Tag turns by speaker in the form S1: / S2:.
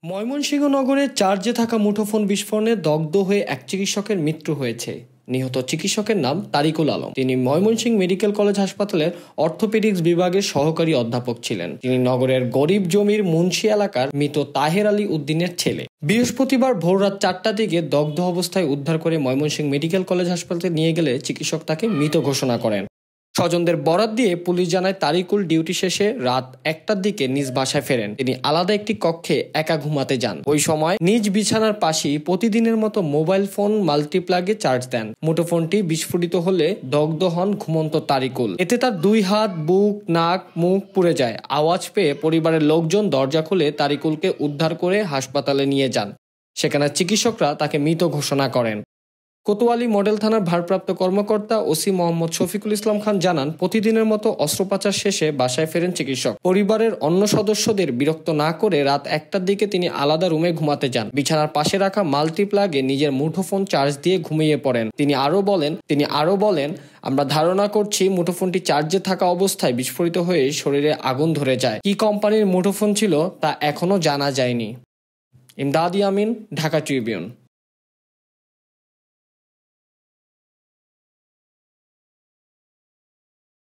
S1: ময়মনসিংহ নগরে চার্জে থাকা মুঠোফোন বিস্ফোরণে দগ্ধ হয়ে এক চিকিৎসকের মৃত্যু হয়েছে। নিহত চিকিৎসকের নাম তারিকুল আলম। তিনি ময়মনসিংহ মেডিকেল কলেজ হাসপাতালের অর্থোপেডিক্স বিভাগের সহকারী অধ্যাপক ছিলেন। তিনি নগরের গরিব জমির মুন্সি এলাকার মৃত তাহের আলী উদ্দিনের ছেলে। বৃহস্পতিবার ভোররাত 4টার দিকে দগ্ধ অবস্থায় উদ্ধার করে ময়মনসিংহ মেডিকেল কলেজ হাসপাতালে নিয়ে গেলে চিকিৎসক তাকে মৃত ঘোষণা করেন। স্বজনদের বরাত দিয়ে পুলিশ জানায় তারিকুল ডিউটি শেষে রাত 1টার দিকে নিজ বাসায় ফেরেন। তিনি আলাদা একটি কক্ষে একা ঘুমাতে যান। ওই সময় নিজ বিছানার পাশেই প্রতিদিনের মতো মোবাইল ফোন মাল্টিপ্লাগে চার্জ দেন। মুঠোফোনটি বিস্ফোরিত হলে দগ্ধ হন ঘুমন্ত তারিকুল। এতে তার 2 হাত, বুক, নাক, মুখ পুড়ে যায়। আওয়াজ পেয়ে পরিবারের লোকজন দরজা খুলে তারিকুলকে উদ্ধার করে হাসপাতালে নিয়ে যান। সেখানে চিকিৎসকরা তাকে মৃত ঘোষণা করেন। কোতোয়ালি মডেল থানার ভারপ্রাপ্ত কর্মকর্তা ওসি মোহাম্মদ শফিকুল ইসলাম খান জানান, প্রতিদিনের মতো অস্ত্রোপচার শেষে বাসায় ফেরেন চিকিৎসক। পরিবারের অন্য সদস্যদের বিরক্ত না করে রাত 1টার দিকে তিনি আলাদা রুমে ঘুমাতে যান। বিছানার পাশে রাখা মাল্টিপ্লাগে নিজের মুঠোফোন চার্জ দিয়ে ঘুমিয়ে পড়েন। তিনি আরো বলেন, আমরা ধারণা করছি মুঠোফোনটি চার্জে থাকা অবস্থায় বিস্ফোরিত হয়ে শরীরে আগুন ধরে যায়। কি কোম্পানির মুঠোফোন ছিল তা এখনো জানা যায়নি। ইমদাদ ইয়ামিন, ঢাকা ট্রিবিউন।